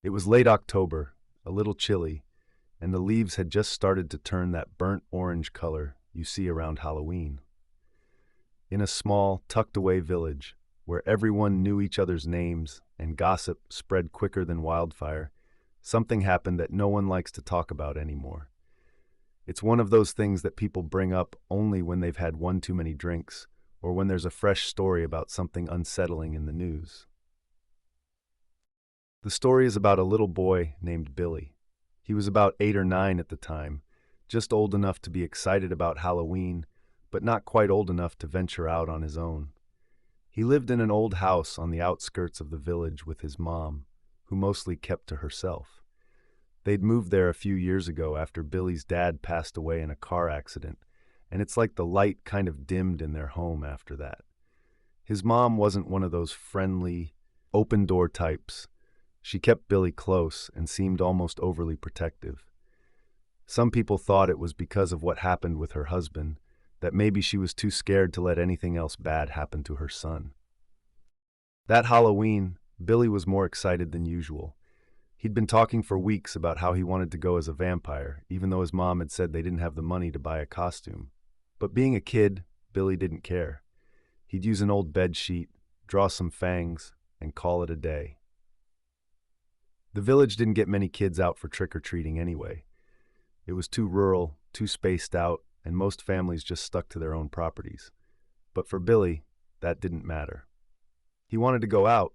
It was late October, a little chilly, and the leaves had just started to turn that burnt orange color you see around Halloween. In a small, tucked-away village, where everyone knew each other's names and gossip spread quicker than wildfire, something happened that no one likes to talk about anymore. It's one of those things that people bring up only when they've had one too many drinks, or when there's a fresh story about something unsettling in the news. The story is about a little boy named Billy. He was about 8 or 9 at the time, just old enough to be excited about Halloween, but not quite old enough to venture out on his own. He lived in an old house on the outskirts of the village with his mom, who mostly kept to herself. They'd moved there a few years ago after Billy's dad passed away in a car accident, and it's like the light kind of dimmed in their home after that. His mom wasn't one of those friendly, open-door types. She kept Billy close and seemed almost overly protective. Some people thought it was because of what happened with her husband, that maybe she was too scared to let anything else bad happen to her son. That Halloween, Billy was more excited than usual. He'd been talking for weeks about how he wanted to go as a vampire, even though his mom had said they didn't have the money to buy a costume. But being a kid, Billy didn't care. He'd use an old bed sheet, draw some fangs, and call it a day. The village didn't get many kids out for trick-or-treating anyway. It was too rural, too spaced out, and most families just stuck to their own properties. But for Billy, that didn't matter. He wanted to go out.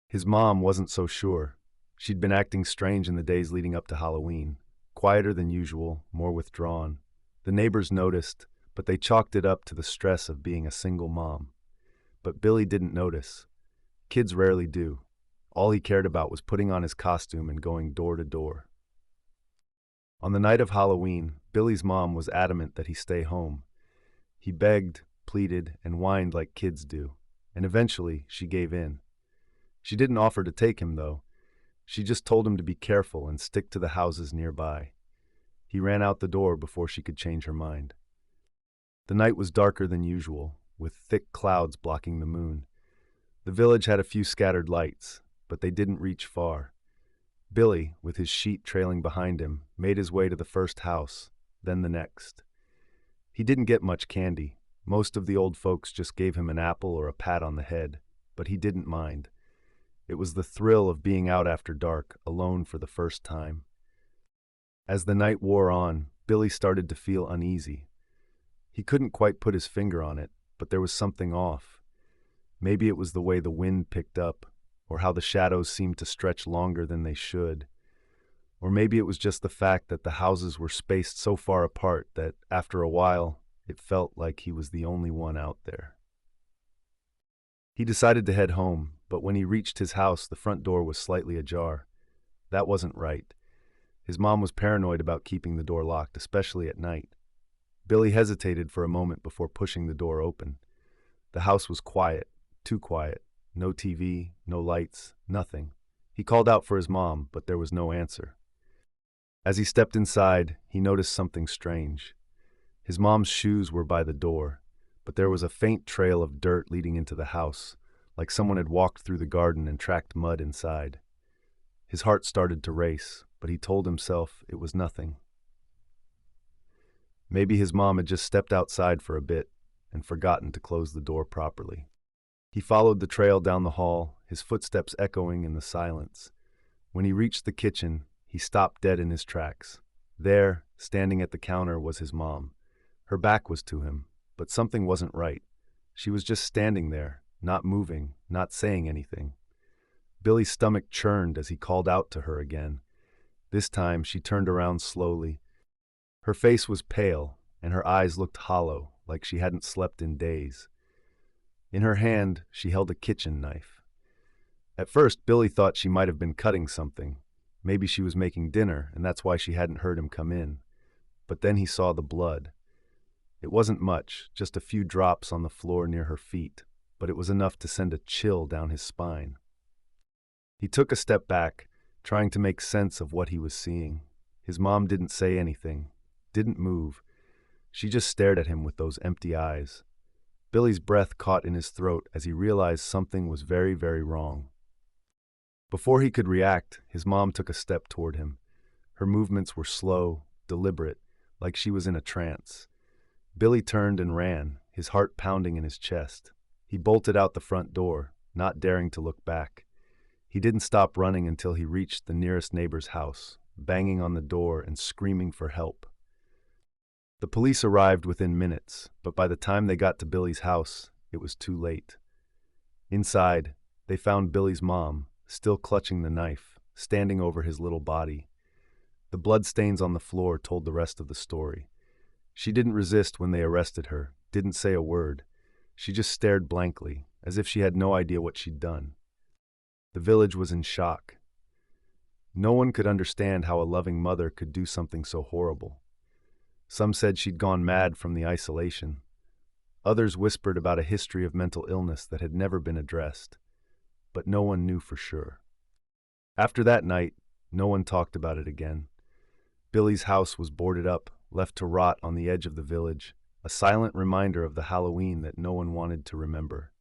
His mom wasn't so sure. She'd been acting strange in the days leading up to Halloween, quieter than usual, more withdrawn. The neighbors noticed, but they chalked it up to the stress of being a single mom. But Billy didn't notice. Kids rarely do. All he cared about was putting on his costume and going door to door. On the night of Halloween, Billy's mom was adamant that he stay home. He begged, pleaded, and whined like kids do, and eventually she gave in. She didn't offer to take him, though. She just told him to be careful and stick to the houses nearby. He ran out the door before she could change her mind. The night was darker than usual, with thick clouds blocking the moon. The village had a few scattered lights, but they didn't reach far. Billy, with his sheet trailing behind him, made his way to the first house, then the next. He didn't get much candy. Most of the old folks just gave him an apple or a pat on the head, but he didn't mind. It was the thrill of being out after dark, alone for the first time. As the night wore on, Billy started to feel uneasy. He couldn't quite put his finger on it, but there was something off. Maybe it was the way the wind picked up, or how the shadows seemed to stretch longer than they should. Or maybe it was just the fact that the houses were spaced so far apart that, after a while, it felt like he was the only one out there. He decided to head home, but when he reached his house, the front door was slightly ajar. That wasn't right. His mom was paranoid about keeping the door locked, especially at night. Billy hesitated for a moment before pushing the door open. The house was quiet, too quiet. No TV, no lights, nothing. He called out for his mom, but there was no answer. As he stepped inside, he noticed something strange. His mom's shoes were by the door, but there was a faint trail of dirt leading into the house, like someone had walked through the garden and tracked mud inside. His heart started to race, but he told himself it was nothing. Maybe his mom had just stepped outside for a bit and forgotten to close the door properly. He followed the trail down the hall, his footsteps echoing in the silence. When he reached the kitchen, he stopped dead in his tracks. There, standing at the counter, was his mom. Her back was to him, but something wasn't right. She was just standing there, not moving, not saying anything. Billy's stomach churned as he called out to her again. This time, she turned around slowly. Her face was pale, and her eyes looked hollow, like she hadn't slept in days. In her hand, she held a kitchen knife. At first, Billy thought she might have been cutting something. Maybe she was making dinner, and that's why she hadn't heard him come in. But then he saw the blood. It wasn't much, just a few drops on the floor near her feet, but it was enough to send a chill down his spine. He took a step back, trying to make sense of what he was seeing. His mom didn't say anything, didn't move. She just stared at him with those empty eyes. Billy's breath caught in his throat as he realized something was very, very wrong. Before he could react, his mom took a step toward him. Her movements were slow, deliberate, like she was in a trance. Billy turned and ran, his heart pounding in his chest. He bolted out the front door, not daring to look back. He didn't stop running until he reached the nearest neighbor's house, banging on the door and screaming for help. The police arrived within minutes, but by the time they got to Billy's house, it was too late. Inside, they found Billy's mom, still clutching the knife, standing over his little body. The bloodstains on the floor told the rest of the story. She didn't resist when they arrested her, didn't say a word. She just stared blankly, as if she had no idea what she'd done. The village was in shock. No one could understand how a loving mother could do something so horrible. Some said she'd gone mad from the isolation. Others whispered about a history of mental illness that had never been addressed, but no one knew for sure. After that night, no one talked about it again. Billy's house was boarded up, left to rot on the edge of the village, a silent reminder of the Halloween that no one wanted to remember.